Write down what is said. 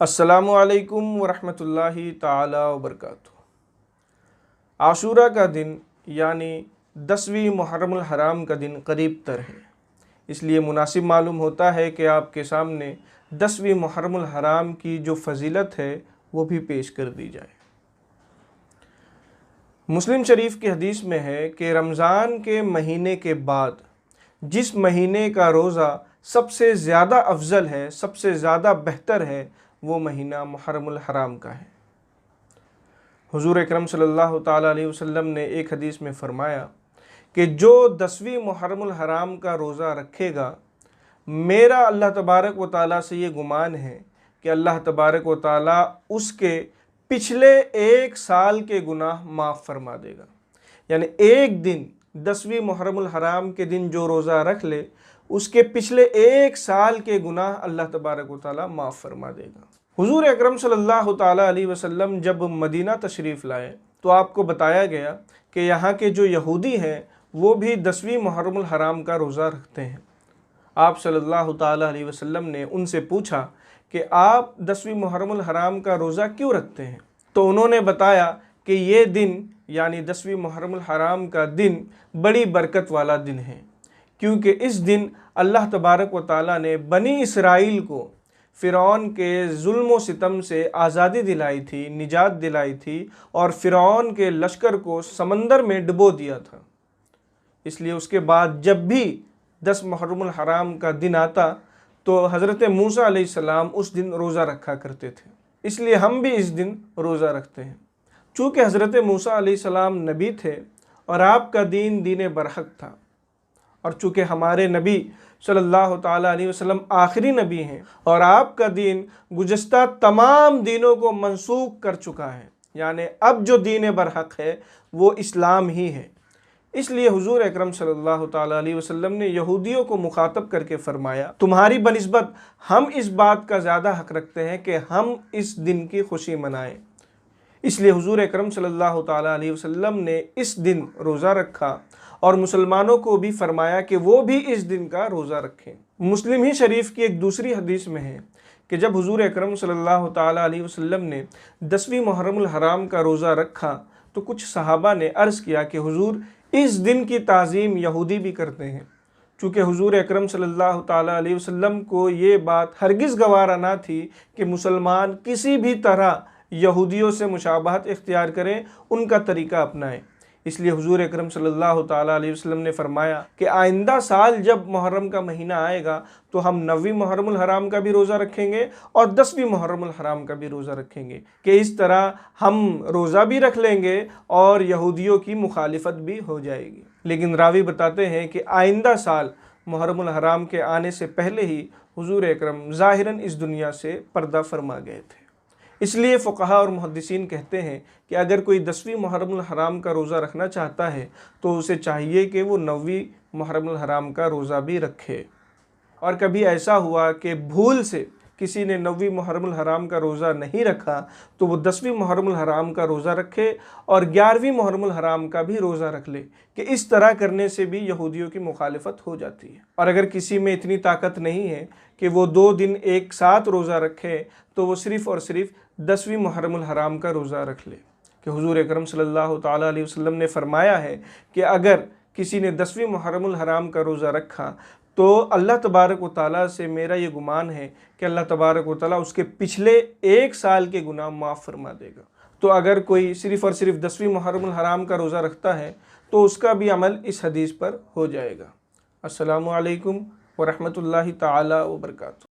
अस्सलामु अलैकुम वरहमतुल्लाहि ताला वबरकातुहू। आशूरा का दिन यानी 10वीं मुहर्रमुल हराम का दिन करीब तर है, इसलिए मुनासिब मालूम होता है कि आपके सामने 10वीं मुहर्रमुल हराम की जो फजीलत है वो भी पेश कर दी जाए। मुस्लिम शरीफ की हदीस में है कि रमज़ान के महीने के बाद जिस महीने का रोज़ा सबसे ज़्यादा अफजल है, सबसे ज़्यादा बेहतर है, वो महीना मुहर्रमुल हराम का है। हुज़ूर अकरम सल्लल्लाहु ताला अलैहि वसल्लम ने एक हदीस में फ़रमाया कि जो 10वीं मुहर्रमुल हराम का रोज़ा रखेगा, मेरा अल्लाह तबारक व ताला से ये गुमान है कि अल्लाह तबारक व ताला उसके पिछले 1 साल के गुनाह माफ़ फरमा देगा। यानी एक दिन 10वीं मुहर्रमुल हराम के दिन जो रोज़ा रख ले, उसके पिछले 1 साल के गुनाह अल्लाह तबारक व ताला माफ़ फरमा देगा। हुज़ूर अकरम सल्लल्लाहु ताला अलैहि वसल्लम जब मदीना तशरीफ़ लाए तो आपको बताया गया कि यहाँ के जो यहूदी हैं वो भी 10वीं मुहर्रमुल हराम का रोज़ा रखते हैं। आप सल्लल्लाहु ताला अलैहि वसल्लम ने उनसे पूछा कि आप 10वीं मुहर्रमुल हराम का रोज़ा क्यों रखते हैं? तो उन्होंने बताया कि ये दिन यानी 10वीं मुहर्रमुल हराम का दिन बड़ी बरकत वाला दिन है, क्योंकि इस दिन अल्लाह तबारक व ताला ने बनी इसराइल को फ़िरौन के जुल्म व सितम से आज़ादी दिलाई थी, निजात दिलाई थी और फ़िरौन के लश्कर को समंदर में डुबो दिया था। इसलिए उसके बाद जब भी 10 मुहर्रमुल हराम का दिन आता तो हज़रत मूसा अलैहिस्सलाम उस दिन रोज़ा रखा करते थे, इसलिए हम भी इस दिन रोज़ा रखते हैं। चूँकि हज़रत मूसा अलैहिस्सलाम नबी थे और आपका दीन दीन बरहक था, और चूँकि हमारे नबी सल्लल्लाहु ताला अलैहि वसल्लम आखिरी नबी हैं और आपका दीन गुज़श्ता तमाम दीनों को मनसूख कर चुका है, यानी अब जो दीन बरहक है वो इस्लाम ही है। इसलिए हुज़ूर अकरम सल्लल्लाहु ताला अलैहि वसल्लम ने यहूदियों को मुखातब करके फ़रमाया, तुम्हारी बनिस्बत हम इस बात का ज़्यादा हक़ रखते हैं कि हम इस दिन की खुशी मनाएं। इसलिए हुज़ूर अकरम सल्लल्लाहु ताला अलैहि वसल्लम ने इस दिन रोज़ा रखा और मुसलमानों को भी फरमाया कि वो भी इस दिन का रोज़ा रखें। मुस्लिम ही शरीफ की एक दूसरी हदीस में है कि जब हुज़ूर अकरम सल्लल्लाहु ताला अलैहि वसल्लम ने 10वीं मुहर्रमुल हराम का रोज़ा रखा तो कुछ सहाबा ने अर्ज़ किया कि हुज़ूर, इस दिन की ताज़ीम यहूदी भी करते हैं। चूँकि हुज़ूर अकरम सल्लल्लाहु ताला अलैहि वसल्लम को ये बात हरगिज़ गवारा ना थी कि मुसलमान किसी भी तरह यहूदियों से मुशाबहत इख्तियार करें, उनका तरीका अपनाएं। इसलिए हुज़ूर अकरम सल्लल्लाहु ताला अलैहि वसल्लम ने फरमाया कि आइंदा साल जब मुहर्रम का महीना आएगा तो हम 9वीं मुहर्रमुल हराम का भी रोज़ा रखेंगे और 10वीं मुहर्रमुल हराम का भी रोज़ा रखेंगे, कि इस तरह हम रोज़ा भी रख लेंगे और यहूदियों की मुखालिफत भी हो जाएगी। लेकिन रावी बताते हैं कि आइंदा साल मुहर्रमुल हराम के आने से पहले ही हुज़ूर अकरम ज़ाहिरन इस दुनिया से पर्दा फरमा गए थे। इसलिए फ़ुक़हा और मुहद्दिसीन कहते हैं कि अगर कोई 10वीं मुहर्रमुल हराम का रोज़ा रखना चाहता है तो उसे चाहिए कि वो 9वीं मुहर्रमुल हराम का रोज़ा भी रखे। और कभी ऐसा हुआ कि भूल से किसी ने 9वीं मुहर्रमुल हराम का रोज़ा नहीं रखा तो वो 10वीं मुहर्रमुल हराम का रोज़ा रखे और 11वीं मुहर्रमुल हराम का भी रोज़ा रख ले, कि इस तरह करने से भी यहूदियों की मुखालिफत हो जाती है। और अगर किसी में इतनी ताकत नहीं है कि वो 2 दिन एक साथ रोज़ा रखे तो वो सिर्फ़ और सिर्फ 10वीं मुहर्रमुल हराम का रोज़ा रख ले, कि हुज़ूर अकरम सल्लल्लाहु ताला अलैहि वसल्लम ने फ़रमाया है कि अगर किसी ने 10वीं मुहर्रमुल हराम का रोज़ा रखा तो अल्लाह तबारक व ताला से मेरा ये गुमान है कि अल्लाह तबारक व ताला उसके पिछले 1 साल के गुनाह माफ़ फरमा देगा। तो अगर कोई सिर्फ़ और सिर्फ 10वीं मुहर्रमुल हराम का रोज़ा रखता है तो उसका भी अमल इस हदीस पर हो जाएगा। अस्सलामु अलैकुम व रहमतुल्लाहि ताला व बरकातुहू।